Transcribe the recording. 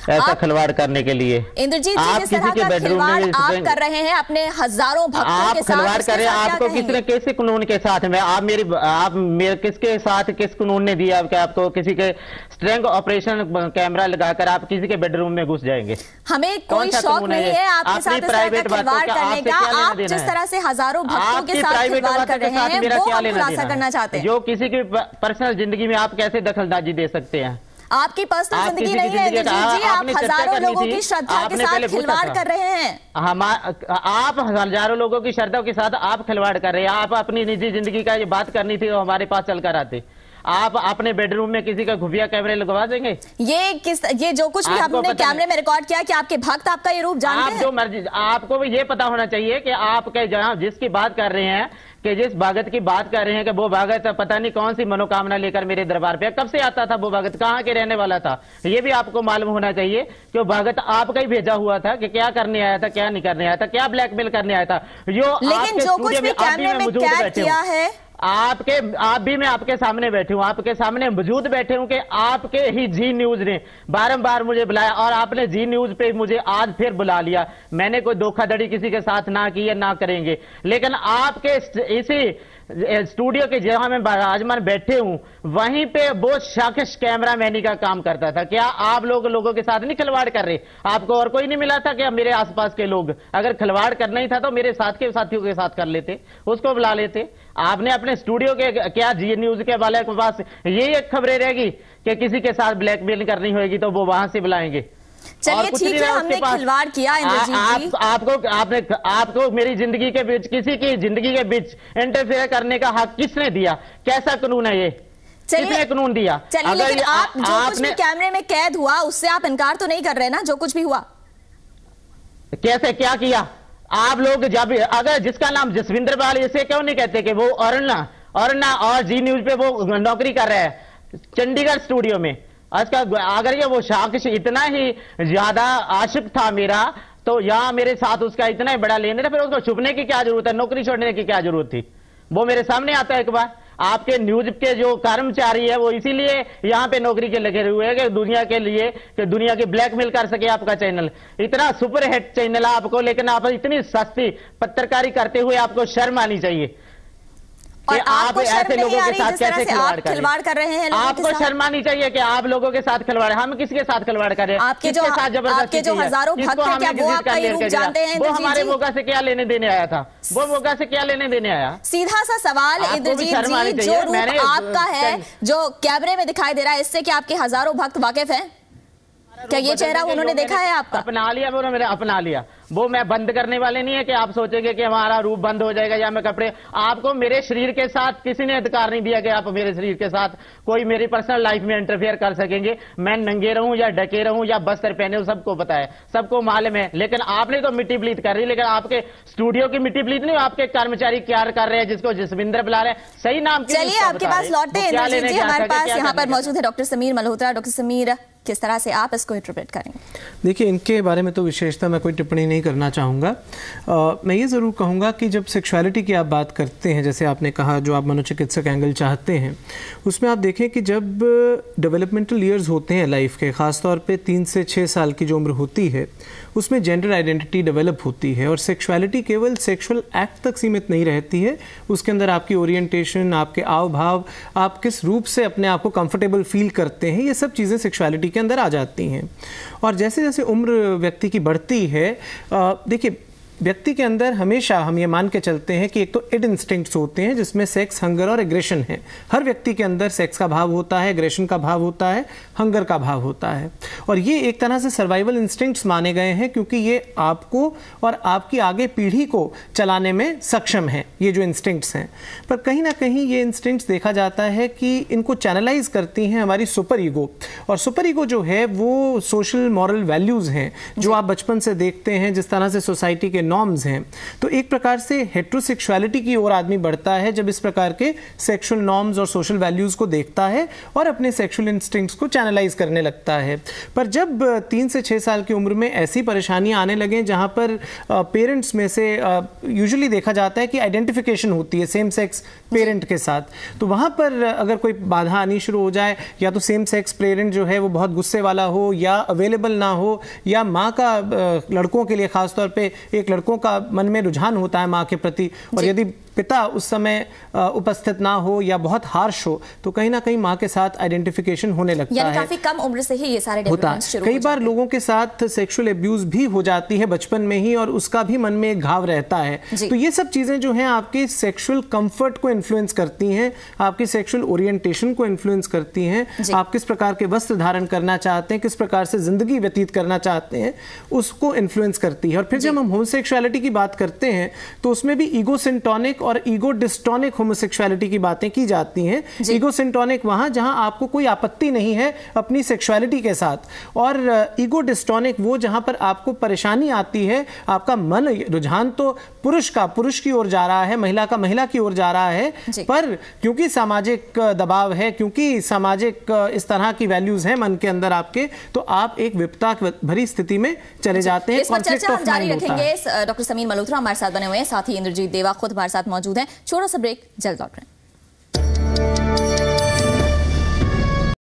ऐसा खिलवाड़ करने के लिए। इंद्रजीत जी, जिस तरह का खिलवाड़ आप कर रहे हैं अपने हजारों भक्तों के साथ, खिलवाड़ कर रहे हैं, आपको किसने, कैसे कानून के साथ में आप मेरे किसके साथ, किस कानून ने दिया आपको किसी के स्ट्रिंग ऑपरेशन कैमरा लगाकर आप किसी के बेडरूम में घुस जाएंगे? हमें कोई शौक नहीं है आपके साथ प्राइवेट खिलवाड़ करने का। आप जिस तरह से हजारों भक्तों के साथ खिलवाड़ कर रहे हैं वो हम खुलासा करना चाहते हैं। जो किसी की पर्सनल जिंदगी में आप कैसे दखलंदाजी दे सकते हैं? आपकी पर्सनल जिंदगी नहीं है जी, आप हजारों लोगों की श्रद्धा के साथ खिलवाड़ कर रहे हैं। आप हजारों लोगों की श्रद्धा के साथ आप खिलवाड़ कर रहे हैं। आप अपनी निजी जिंदगी का ये बात करनी थी तो हमारे पास चलकर आते। आप अपने बेडरूम में किसी का खुफिया कैमरे लगवा देंगे? ये जो कुछ भी आपने कैमरे में रिकॉर्ड किया, कि आपके भक्त आपका ये रूप जानते हैं? जो मर्जी, आपको ये पता होना चाहिए कि आपके जहां जिसकी बात कर रहे हैं, कि जिस भगत की बात कर रहे हैं, कि वो भगत पता नहीं कौन सी मनोकामना लेकर मेरे दरबार पे, कब से आता था वो भगत, कहाँ के रहने वाला था, ये भी आपको मालूम होना चाहिए कि वो भगत आपका ही भेजा हुआ था कि क्या करने आया था, क्या नहीं करने आया था, क्या ब्लैकमेल करने आया था। लेकिन जो कुछ भी कैमरे में कैद किया है, आप भी मैं आपके सामने बैठे हूं, आपके सामने मौजूद बैठे हूं कि आपके ही जी न्यूज ने बारंबार मुझे बुलाया और आपने जी न्यूज पे मुझे आज फिर बुला लिया। मैंने कोई धोखाधड़ी किसी के साथ ना की है, ना करेंगे, लेकिन आपके इसी स्टूडियो के जहां मैं विराजमान बैठे हूं वहीं पे वो शख्स कैमरामैनी का काम करता था। क्या आप लोगों के साथ नहीं खिलवाड़ कर रहे? आपको और कोई नहीं मिला था क्या? मेरे आसपास के लोग अगर खिलवाड़ करना ही था तो मेरे साथ के साथियों के साथ कर लेते, उसको बुला लेते। आपने अपने स्टूडियो के क्या जी न्यूज के वाले के पास यही एक खबरें रहेगी कि किसी के साथ ब्लैकमेल करनी होगी तो वो वहां से बुलाएंगे? चलिए ठीक है, हमने खिलवाड़ किया इंद्रजीत जी। आपको मेरी जिंदगी के बीच, किसी की जिंदगी के बीच इंटरफेयर करने का हक किसने दिया? कैसा कानून है ये? किसने कानून दिया? चलिए, लेकिन आप जो कुछ भी कैमरे में कैद हुआ उससे आप इनकार तो नहीं कर रहे ना? जो कुछ भी हुआ कैसे, क्या किया आप लोग? जब अगर जिसका नाम जसविंदर पाल, इसे क्यों नहीं कहते कि वो अरुणा और जी न्यूज पे वो नौकरी कर रहा है चंडीगढ़ स्टूडियो में? अगर ये वो शख्स इतना ही ज्यादा आशिक था मेरा, तो यहाँ मेरे साथ उसका इतना ही बड़ा लेने था, फिर उसको छुपने की क्या जरूरत है? नौकरी छोड़ने की क्या जरूरत थी? वो मेरे सामने आता है एक बार। आपके न्यूज के जो कर्मचारी है वो इसीलिए यहाँ पे नौकरी के लगे हुए हैं कि दुनिया के लिए, कि दुनिया की ब्लैकमेल कर सके आपका चैनल। इतना सुपरहिट चैनल है आपको, लेकिन आप इतनी सस्ती पत्रकारी करते हुए आपको शर्म आनी चाहिए। और आप ऐसे लोगों के साथ कैसे खिलवाड़ कर रहे हैं? आपको शर्म आनी चाहिए कि आप लोगों के साथ खिलवाड़। हम किसके साथ खिलवाड़ कर रहे हैं? आपके जो हजारों भक्त हैं, क्या वो आपका ये रूप जानते हैं? वो हमारे मोगा से क्या लेने देने आया था? वो मोगा से क्या लेने देने आया? सीधा सा सवाल इंद्रजीत जी, जो रूप आपका है, जो कैमरे में दिखाई दे रहा है, इससे क्या आपके हजारों भक्त वाकिफ हैं? क्या ये चेहरा उन्होंने देखा है आपका? अपना लिया, वो मैंने अपना लिया। वो मैं बंद करने वाले नहीं है कि आप सोचेंगे कि हमारा रूप बंद हो जाएगा या मैं कपड़े। आपको मेरे शरीर के साथ किसी ने अधिकार नहीं दिया कि आप मेरे शरीर के साथ कोई मेरी पर्सनल लाइफ में इंटरफेयर कर सकेंगे। मैं नंगे रहूं या डके रहूं या बस्तर पहने हूं, सबको पता है, सबको मालूम है। लेकिन आपने तो मिट्टी प्लीत कर रही, लेकिन आपके स्टूडियो की मिट्टी प्लीत नहीं, आपके कर्मचारी क्या कर रहे हैं जिसको जसविंदर बुला रहे हैं? सही नाम। चलिए आपके पास लौटते हैं इंद्रजीत जी, हमारे पास यहाँ पर मौजूद है डॉक्टर समीर मल्होत्रा। डॉक्टर समीर, किस तरह से आप इसको इंटरप्रेट करेंगे? देखिए, इनके बारे में तो विशेषता मैं कोई टिप्पणी नहीं करना चाहूँगा। मैं ये ज़रूर कहूँगा कि जब सेक्सुअलिटी की आप बात करते हैं, जैसे आपने कहा जो आप मनोचिकित्सक एंगल चाहते हैं, उसमें आप देखें कि जब डेवलपमेंटल ईयर्स होते हैं लाइफ के, ख़ासतौर पे 3 से 6 साल की जो उम्र होती है, उसमें जेंडर आइडेंटिटी डेवलप होती है और सेक्सुअलिटी केवल सेक्सुअल एक्ट तक सीमित नहीं रहती है। उसके अंदर आपकी ओरिएंटेशन, आपके आव भाव, आप किस रूप से अपने आप को कंफर्टेबल फील करते हैं, ये सब चीज़ें सेक्सुअलिटी के अंदर आ जाती हैं। और जैसे जैसे उम्र व्यक्ति की बढ़ती है, देखिए व्यक्ति के अंदर हमेशा हम ये मान के चलते हैं कि एक तो इड इंस्टिंक्ट्स होते हैं जिसमें सेक्स, हंगर और एग्रेशन है। हर व्यक्ति के अंदर सेक्स का भाव होता है, एग्रेशन का भाव होता है, हंगर का भाव होता है, और ये एक तरह से सर्वाइवल इंस्टिंक्ट्स माने गए हैं क्योंकि ये आपको और आपकी आगे पीढ़ी को चलाने में सक्षम है, ये जो इंस्टिंक्ट्स हैं। पर कहीं ना कहीं ये इंस्टिंक्ट्स देखा जाता है कि इनको चैनलाइज करती हैं हमारी सुपर ईगो, और सुपर ईगो जो है वो सोशल मॉरल वैल्यूज़ हैं जो आप बचपन से देखते हैं, जिस तरह से सोसाइटी के नॉर्म्स हैं, तो एक प्रकार से हेट्रोसेक्सुअलिटी की ओर आदमी बढ़ता है जब इस प्रकार के सेक्सुअल नॉर्म्स और सोशल वैल्यूज को देखता है और अपने सेक्सुअल इंस्टिंक्ट्स को चैनलाइज करने लगता है। पर जब 3 से 6 साल की उम्र में ऐसी परेशानियां आने लगे जहां पर पेरेंट्स में से यूजुअली देखा जाता है कि आइडेंटिफिकेशन होती है सेम सेक्स पेरेंट के साथ, तो वहां पर अगर कोई बाधा आनी शुरू हो जाए, या तो सेम सेक्स पेरेंट जो है वो बहुत गुस्से वाला हो या अवेलेबल ना हो, या माँ का लड़कों के लिए खासतौर पे एक लड़कों का मन में रुझान होता है माँ के प्रति, और यदि पिता उस समय उपस्थित ना हो या बहुत हार्श हो तो कहीं ना कहीं माँ के साथ आइडेंटिफिकेशन होने लगता है। काफी कम उम्र से ही ये सारे डेवलपमेंट्स शुरू कई बार लोगों के साथ सेक्सुअल अब्यूज भी हो जाती है बचपन में ही, और उसका भी मन में एक घाव रहता है। तो ये सब चीजें जो हैं आपके सेक्सुअल कंफर्ट को इन्फ्लुएंस करती हैं, आपकी सेक्सुअल ओरिएंटेशन को इन्फ्लुएंस करती हैं, आप किस प्रकार के वस्त्र धारण करना चाहते हैं, किस प्रकार से जिंदगी व्यतीत करना चाहते हैं, उसको इन्फ्लुएंस करती है। और फिर जब हम होमोसेक्सुअलिटी की बात करते हैं तो उसमें भी ईगोसिंटोनिक और ईगो डिस्टोनिक होमोसेक्सुअलिटी की बातें की जाती हैं। ईगोसिंटोनिक वहां जहां आपको कोई आपत्ति नहीं है अपनी सेक्सुअलिटी के साथ, और ईगो डिस्टोनिक वो जहां पर आपको परेशानी आती है, आपका मन रुझान तो पुरुष की ओर जा रहा है, महिला का महिला की ओर जा रहा है, पर क्योंकि सामाजिक दबाव है, क्योंकि सामाजिक इस तरह की वैल्यूज हैं मन के अंदर आपके, तो आप एक विपत्ता भरी स्थिति में चले जाते हैं। इस पर चर्चा हम जारी रखेंगे। डॉक्टर समीर मल्होत्रा हमारे साथ बने हुए हैं, साथ ही इंद्रजीत देवा खुद हमारे साथ मौजूद हैं। छोटा सा ब्रेक, जल्द लौट रहे हैं।